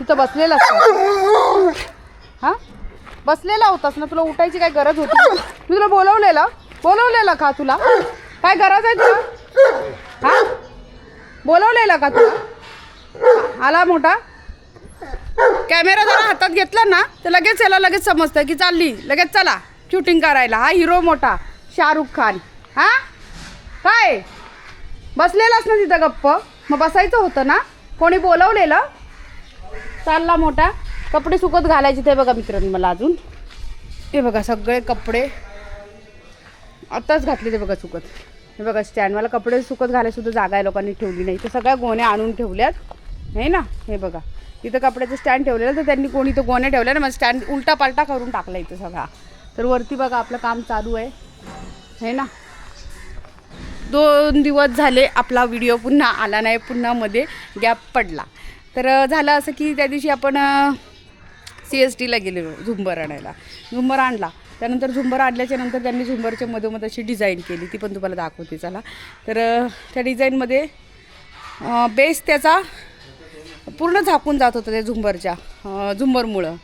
तिथं बसलेला हा बसलेला होतास ना, तुला उठायची काय गरज होती? मी तुला बोलवलेलं का? तुला काय गरज आहे तुला? हा बोलवलेलं का तुला? आला मोठा कॅमेरा जरा हातात घेतला ना तर लगेच याला लगेच समजतं की चालली लगेच चला शूटिंग करायला. हा हिरो मोठा शाहरुख खान. हा काय बसलेलास ना तिथं गप्प, मग बसायचं होतं ना, कोणी बोलवलेलं? चालला मोठा. कपडे सुकत घालायचे ते बघा मित्रांनो मला अजून. हे बघा सगळे कपडे आत्ताच घातले ते बघा सुकत. हे बघा स्टँड, मला कपडे सुकत घालायसुद्धा जागा आहे लोकांनी ठेवली नाही. तर सगळ्या गोण्या आणून ठेवल्यात आहे ना. हे बघा इथं कपड्याचं स्टँड ठेवलेलं, तर त्यांनी कोणी तर गोण्या ठेवल्या ना, मग स्टँड उलटा पालटा करून टाकला इथं सगळा. तर वरती बघा आपलं काम चालू आहे ना. 2 दिवस झाले आपला व्हिडिओ पुन्हा आला नाही, पुन्हा मध्ये गॅप पडला. तर झालं असं की त्या दिवशी आपण CSTला गेलेलो झुंबर आणायला. झुंबर आणला, त्यानंतर झुंबर आणल्याच्या नंतर त्यांनी झुंबरच्या मधोमध अशी डिझाईन केली, ती पण तुम्हाला दाखवते चला. तर त्या डिझाईनमध्ये बेस त्याचा पूर्ण झाकून जात होतं त्या झुंबरमुळं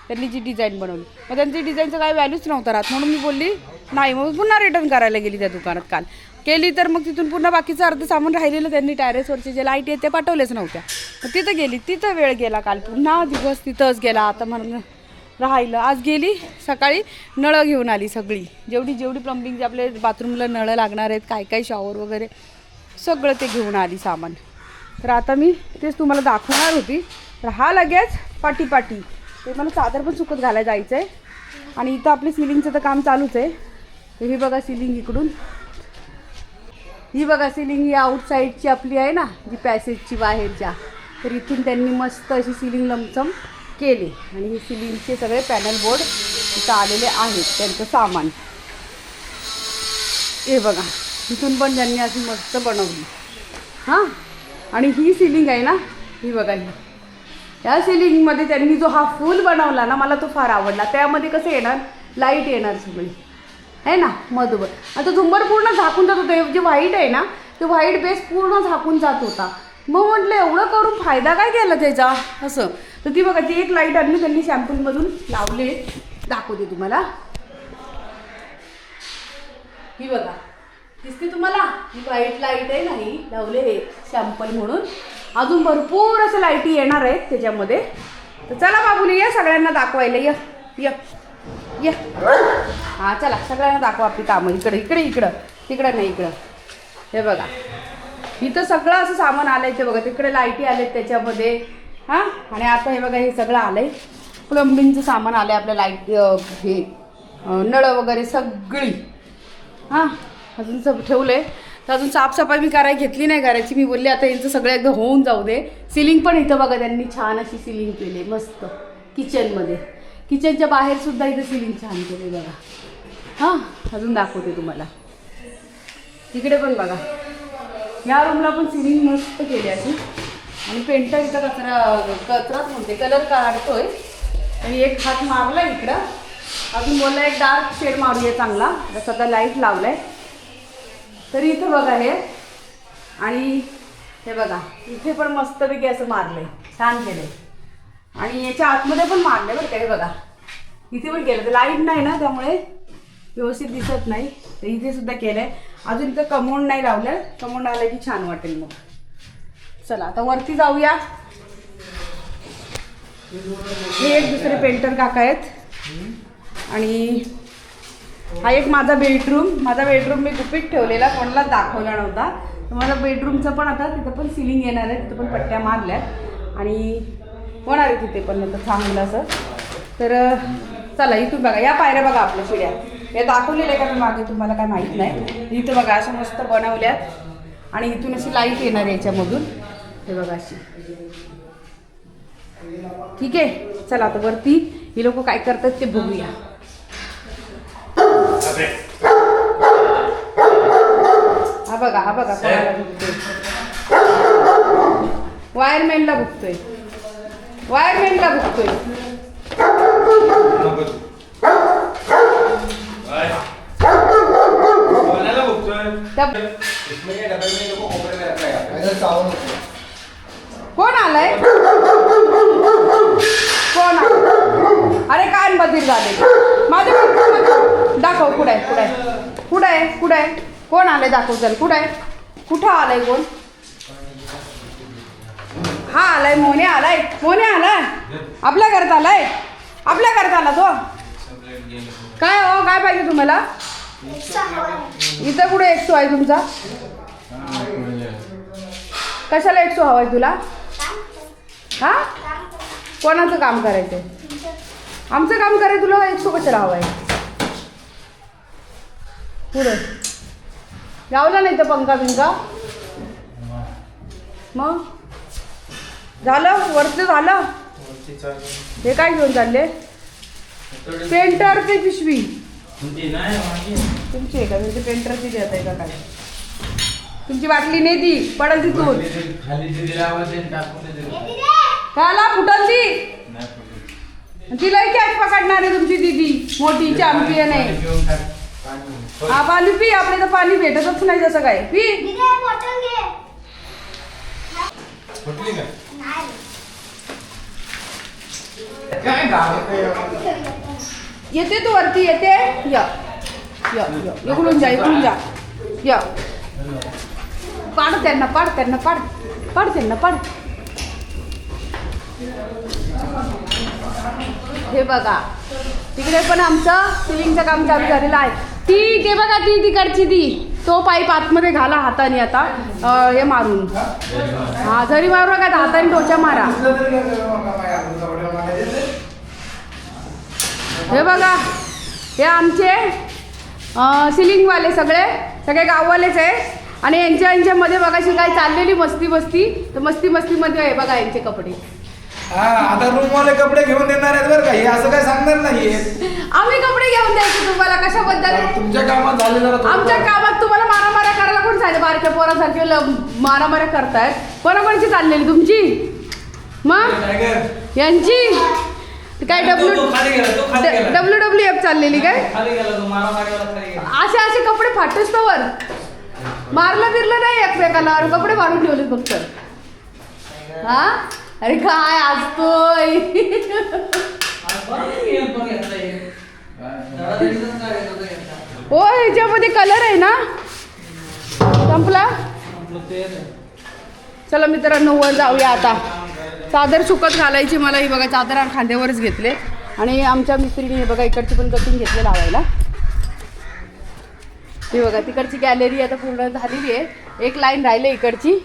त्यांनी जी डिझाईन बनवली. मग त्यांची डिझाईनचं काही व्हॅल्यूच नव्हता राहत, म्हणून मी बोलली नाही. मग पुन्हा रिटर्न करायला गेली त्या दुकानात काल केली. तर मग तिथून पुन्हा बाकीचं अर्ध सामान राहिलेलं त्यांनी टॅरेसवरचे जे लाईट आहेत ते पाठवलेच नव्हत्या. मग तिथं गेली, तिथं वेळ गेला काल, पुन्हा दिवस तिथंच गेला. आता म्हणून राहिलं. आज गेली सकाळी नळं घेऊन आली सगळी, जेवढी प्लंबिंगचे आपले बाथरूमला नळं लागणार आहेत, काय शॉवर वगैरे सगळं ते घेऊन आली सामान. तर आता मी तेच तुम्हाला दाखवणार होती. तर हा लगेच पाटी ते मला चादर पण सुकत घालायला जायचं आहे. आणि इथं आपली सिलिंगचं तर काम चालूच आहे. तर ही बघा सिलिंग इकडून, ही बघा सिलिंग ही आउटसाईडची आपली आहे ना, जी पॅसेजची बाहेरच्या. तर इथून त्यांनी मस्त अशी सिलिंग लमचम केली. आणि हे सिलिंगचे सगळे पॅनल बोर्ड इथं आलेले आहेत, त्यांचं सामान. हे बघा इथून पण त्यांनी अशी मस्त बनवली. हां आणि ही सिलिंग आहे ना, ही बघा ही, या सिलिंगमध्ये त्यांनी जो हा फूल बनवला ना, मला तो फार आवडला. त्यामध्ये कसं येणार, लाईट येणार सगळी आहे ना मधोमध. आता झुंबर पूर्ण झाकून जात होतं, जे व्हाईट आहे ना ते व्हाईट बेस पूर्ण झाकून जात होता. मग म्हटलं एवढं करून फायदा काय केला त्याचा असं. तर ती बघा ती एक लाईट आणली त्यांनी सॅम्पलमधून लावले, दाखवते तुम्हाला. ही बघा दिसते तुम्हाला, ही व्हाईट लाईट आहे ना, ही लावले हे सॅम्पल म्हणून. अजून भरपूर असं लाईटी येणार आहेत त्याच्यामध्ये. तर चला बाबूली या सगळ्यांना दाखवायला, या हां चला सगळ्यांना दाखवा आपली कामं. इकडं तिकडं नाही, इकडं. हे बघा इथं सगळं असं सामान आलं आहे ते बघा, तिकडे लाईटी आलेत त्याच्यामध्ये. हां आणि आता हे बघा हे सगळं आलं आहे, प्लंबिंगचं सामान आलं आहे आपल्या, लाईट हे नळं वगैरे सगळी. हां अजून सब ठेवलं आहे. तर अजून साफसफाई मी घेतली नाही करायची. मी बोलले आता यांचं सगळं एकदा होऊन जाऊ दे. सिलिंग पण इथं बघा त्यांनी छान अशी सिलिंग केली मस्त किचनमध्ये. किचनच्या बाहेरसुद्धा इथं सिलिंग छान केली बघा. हां अजून दाखवते तुम्हाला. तिकडे पण बघा, या रूमला पण सिलिंग मस्त केली अशी. आणि पेंटर इथं कचराच म्हणते, कलर काढतोय. आणि एक हात मारला इकडं, अजून बोलला एक डार्क शेड मारूया चांगला, सध्या लाईट लावलाय. तरी इथं बघा हे, आणि हे बघा इथे पण मस्तपैकी असं मारलंय, छान केलंय. आणि याच्या आतमध्ये पण मारलंय बरं का. हे बघा इथे पण केलं, तर लाईट नाही ना त्यामुळे व्यवस्थित दिसत नाही. तर इथे सुद्धा केलंय. अजून इथं कमोड नाही लावलं, कमोड आलं की छान वाटेल मग. चला आता वरती जाऊया. हे एक दुसरे पेंटर काका आहेत. आणि हा एक माझा बेडरूम मी गुपित ठेवलेला, कोणालाच दाखवला नव्हता. तर माझा बेडरूमचं पण आता तिथं पण सिलिंग येणार आहे, तिथं पण पट्ट्या मारल्यात आणि होणार आहे तिथे पण आता चांगलं असं. तर चला इथून बघा, या पायऱ्या बघा आपल्या शिड्या, हे दाखवलेलं आहे का मी मागे तुम्हाला काय माहीत नाही. इथं बघा अशा मस्त बनवल्यात आणि इथून अशी लाईट येणार आहे याच्यामधून. हे बघा अशी. ठीक आहे चला आता वरती ही लोक काय करतात ते बघूया. हा बघा कोणाला भुकतोय, वायरमॅनला भुकतोय. कोण आलाय? कोण आलं? अरे कान बधीर झाले माझे. दाखव कुठे आहे, कुठे आहे, कुठे आहे, कुठे आहे, कोण आलंय दाखव. चल कुठे आहे, कुठं आलंय कोण? हा आलाय, मोने आलाय, मोने आलाय आपल्या घरात आलाय, आपल्या घरात आला तो. काय हो, काय पाहिजे तुम्हाला? इथं कुठे 100 आहे तुमचा? कशाला 100 हवाय तुला? हा कोणाचं काम करायचंय? आमचं काम करायचं, तुला 100 कशाला हवाय? पुढे गावला नाही तर पंखा बिंका मग झालं वरचं झालं. हे काय घेऊन चालले? पेंटरची पिशवी तुमची आहे का? म्हणजे पेंटरची देत आहे का काय? तुमची बाटली नाही ती पडल तिथून खाला फुटल ती. तिलाही कॅच पकडणार आहे तुमची दीदी, मोठी चॅम्पियन आहे. हा पाणी पी, आपल्या तर पाणी भेटतच नाही जसं काय. पी येते तू वरती येते. या या इकडून जा, इकडून जा. या पाड त्यांना, पाड त्यांना, पाड पाड त्यांना, पाड. हे बघा तिकडे पण आमचं सिलिंगचं काम चालू झालेलं आहे. ती ते बघा ती तिकडची ती तो पाईप आतमध्ये घाला हाताने आता हे मारून. हा जरी मारू नका, हाताने टोचा मारा. हे बघा हे आमचे सिलिंगवाले सगळे गाववालेच आहे. आणि यांच्यामध्ये बघाशी काय चाललेली मस्ती तर मस्तीमध्ये आहे बघा यांचे कपडे. आता रूमवाले कपडे घेऊन देणार आहेत बरं का, हे असं काय सांगणार नाही. आम्ही कपडे घेऊन द्यायचे तुम्हाला कशाबद्दल? तुमच्या कामात झाले जरा. आमच्या कामात तुम्हाला मारामाऱ्या करायला कोण सांगितलं? बारक्या पोरासारखे मारामाऱ्या करतायत. कोणाकोणाची चाललेली तुमची? मग यांची काय WWF चाललेली काय? असे कपडे फाटूस तवर मारलं बिरलं नाही एकमेकाला, कपडे मारून ठेवले फक्त. हा अरे काय असतोय. हो ह्याच्यामध्ये कलर आहे ना. संपला. चला मित्रांनो वर जाऊया आता. चादर सुकत घालायची मला. ही बघा चादर खांद्यावरच घेतले. आणि आमच्या मिस्त्रीने बघा इकडची पण कटिंग घेतले लावायला. ही बघा तिकडची गॅलरी आता पूर्ण झालेली आहे. एक लाईन राहिले इकडची.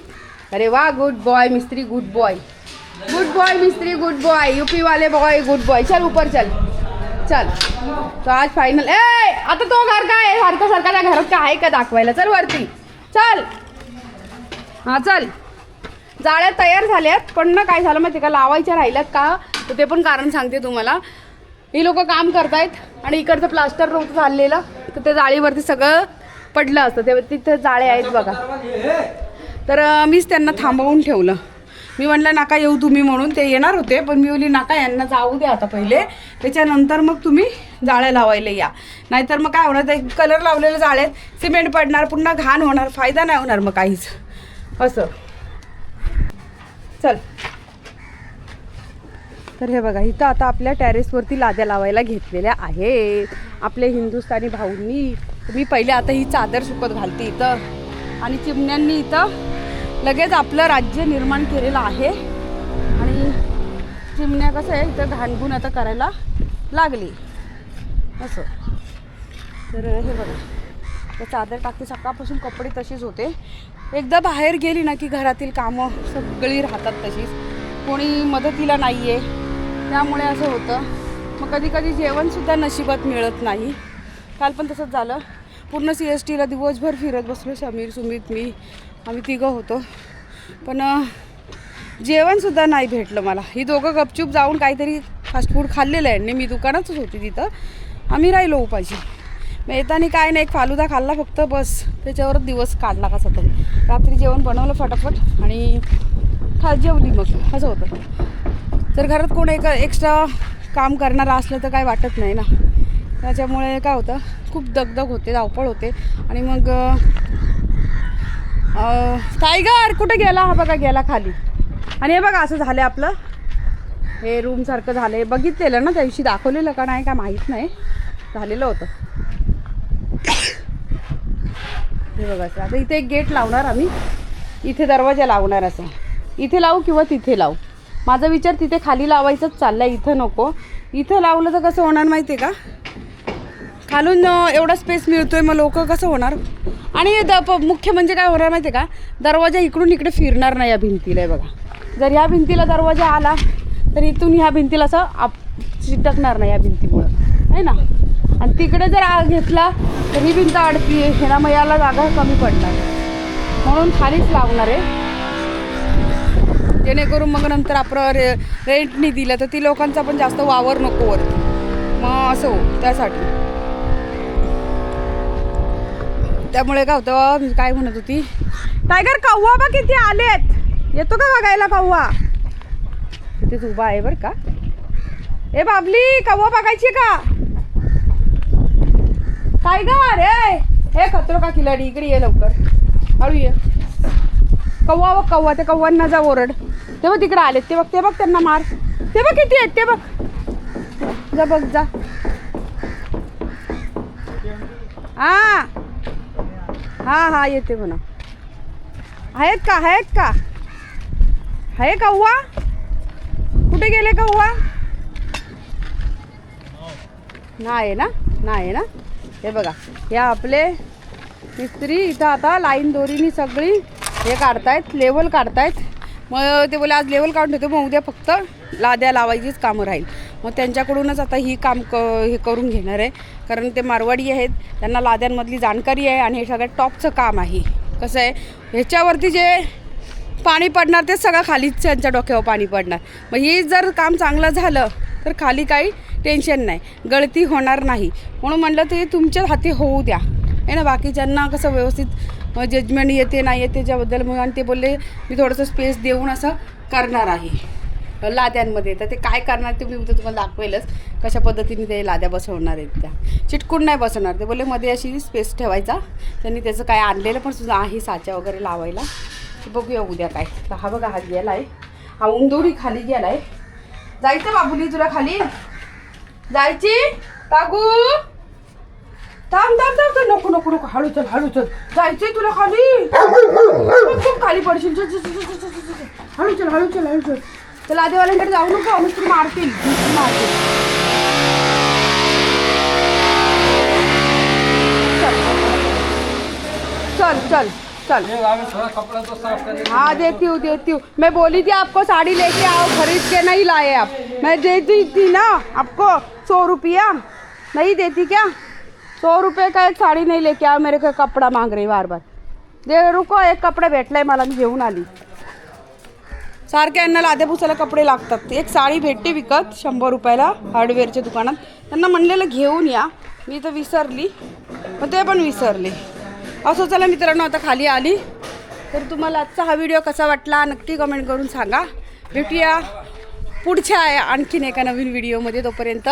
अरे वा गुड बॉय मिस्त्री, गुड बॉय, गुड बॉय मिस्त्री, गुड बॉय. यूपी वाले बॉय, गुड बॉय. चल ऊपर चल चल. तो आज फायनल. ए आता तो घर काय आहे सारखं त्या घरात काय आहे का दाखवायला? चल वरती चल. हां चल. जाळ्या तयार झाल्यात पण ना काय झालं माहिती का, लावायच्या राहिल्यात का तर ते पण कारण सांगते तुम्हाला. ही लोक काम करतायत आणि इकडचं प्लास्टर नव्हतं चाललेलं तर ते जाळीवरती सगळं पडलं असतं. ते तिथं जाळे आहेत बघा. तर मीच त्यांना थांबवून ठेवलं. मी म्हणलं नका येऊ तुम्ही म्हणून. ते येणार होते पण मी बोलली नका, यांना जाऊ द्या आता पहिले, त्याच्यानंतर मग तुम्ही जाळ्या लावायला या. नाहीतर मग काय होणार, ते कलर लावलेले जाळ्यात सिमेंट पडणार, पुन्हा घाण होणार, फायदा नाही होणार मग काहीच असं. चल. तर हे बघा इथं आता आपल्या टेरेसवरती लाद्या लावायला घेतलेल्या आहेत आपले हिंदुस्थानी भाऊंनी. मी पहिले आता ही चादर सुकत घालते इथं. आणि चिमण्यांनी इथं लगेच आपलं राज्य निर्माण केलेलं आहे. आणि चिमण्या कसं आहे इथं घाणगुण आता करायला लागली असं. तर हे बघा तर चादर टाकते. सकाळपासून कपडे तशीच होते. एकदा बाहेर गेली ना की घरातील कामं सगळी राहतात तशीच, कोणी मदतीला नाही आहे. त्यामुळे असं होतं. मग कधी कधी जेवणसुद्धा नशिबात मिळत नाही. काल पण तसंच झालं. पूर्ण CSTला दिवसभर फिरत बसलो. समीर, सुमित, मी आम्ही तिघं होतो. पण जेवणसुद्धा नाही भेटलं मला. ही दोघं गपचूप जाऊन काहीतरी फास्ट फूड खाल्लेलं आहे. मी दुकानातच होती तिथं. आम्ही राहिलो उपाशी. मग येताना काय नाही, एक फालुदा खाल्ला फक्त बस. त्याच्यावरच दिवस काढला कसा तरी. रात्री जेवण बनवलं फटाफट आणि जेवली मग असं होतं. जर घरात कोण एक एक्स्ट्रा काम करणारा असलं तर काय वाटत नाही ना. त्याच्यामुळे काय होतं, खूप दगदग होते, धावपळ होते. आणि मग टायगर कुठे गेला? हा बघा गेला खाली. आणि हे बघा असं झालं आपलं हे रूमसारखं झालं आहे. बघितलेलं ना त्या दिवशी, दाखवलेलं का नाही काय माहीत नाही, झालेलं होतं. हे बघा असं. आता इथे एक गेट लावणार आम्ही, इथे दरवाजा लावणार असं. इथे लावू किंवा तिथे लावू. माझा विचार तिथे खाली लावायचंच चालला आहे, इथं नको. इथं लावलं तर कसं होणार माहिती आहे का, खालून एवढा स्पेस मिळतो आहे, मग लोक कसं होणार. आणि मुख्य म्हणजे काय होणार माहिती आहे का, दरवाजा इकडून इकडे फिरणार नाही या भिंतीला. आहे बघा, जर ह्या भिंतीला दरवाजा आला तर इथून ह्या भिंतीला असं चिटकणार नाही या भिंतीमुळं, आहे ना. आणि तिकडे जर घेतला तर ही भिंत अडकी आहे ना, मग याला जागा कमी पडणार, म्हणून खालीच लावणार आहे. जेणेकरून मग नंतर आपण रेंटनी दिलं तर ती लोकांचा पण जास्त वावर नको वर, मग असं हो त्यासाठी. त्यामुळे काय होतं, मी काय म्हणत होती, टायगर कव्वा बा किती आलेत, येतो का बघायला कव्वा. तिथेच उभा आहे बरं का. ए बाबली, कव्वा बघायची का. टायगर हे खतरो का खिलाडी, इकडे ये लवकर, हळू ये. कव्वा बघ, कव्वा, त्या कव्वांना जा ओरड. ते बघ तिकडे आलेत, ते बघ त्यांना मार. ते बघ किती आहेत, ते बघ, जा बघ जा. हा हा हा येते म्हणा. आहेत का आहे कव्वा, कुठे गेले कव्वा. नाही ना. हे बघा, हे आपले मिस्त्री इथं आता लाईन दोरीनी सगळी हे काढतायत, लेवल काढतायत. मग ते बोले आज लेवल काढून ठेवते, मग उद्या फक्त लाद्या लावायचीच कामं राहील. मग त्यांच्याकडूनच आता ही काम हे करून घेणार आहे, कारण ते मारवाडी आहेत, त्यांना लाद्यांमधली जाणकारी आहे आणि हे सगळ्यात टॉपचं काम आहे. कसं आहे, ह्याच्यावरती जे पाणी पडणार ते सगळं खालीच त्यांच्या डोक्यावर पाणी पडणार. मग हे जर काम चांगलं झालं तर खाली काही टेन्शन नाही, गळती होणार नाही. म्हणून म्हटलं ते तुमच्या हाती होऊ द्या, आहे ना. बाकीच्यांना कसं व्यवस्थित जजमेंट येते नाही येते त्याच्याबद्दल. मग आणि ते बोलले मी थोडंसं स्पेस देऊन असं करणार आहे लाद्यांमध्ये. तर ते काय करणार ते मी उद्या तुम्हाला दाखवेलच, कशा पद्धतीने ते लाद्या बसवणार आहेत. त्या चिटकून नाही बसवणार, ते बोलले मध्ये अशी स्पेस ठेवायचा. त्यांनी त्याचं काय आणलेलं पण सुद्धा आहे, साच्या वगैरे लावायला. बघूया उद्या काय. तर हा बघा, हा गेला आहे, हा उंदोरी खाली गेला आहे. जायचं बाबुली तुला खाली, जायची टाकू. थांब, नको, हळू चल, जायचंय तुला खाली, खूप खाली पडशील. हळू चल. तर लादेवाल्यांकडे जाऊ नको, मिस्त्री मारतील. चल. हाँ देती हूँ. मैं बोली थी आपको साड़ी लेके आओ, खरीद के नहीं लाए आप. मैं देती थी ना आपको 100 रुपया, नहीं देती क्या. 100 रुपये का एक साड़ी नहीं लेके आओ, मेरे को कपड़ा मांग रही बार. दे रुको, एक कपडा भेटलाय मला, मी घेऊन आली. सारख्या यांना लाद्या पुसायला कपडे लागतात. एक साडी भेटते विकत 100 रुपयाला हार्डवेअरच्या दुकानात. त्यांना म्हणलेलं घेऊन या, मी तर विसरली, मग ते पण विसरले. असं चला मित्रांनो, आता खाली आली. तर तुम्हाला आजचा हा व्हिडिओ कसा वाटला नक्की कमेंट करून सांगा. भेटूया पुढच्या आणखीन एका नवीन व्हिडिओमध्ये. तोपर्यंत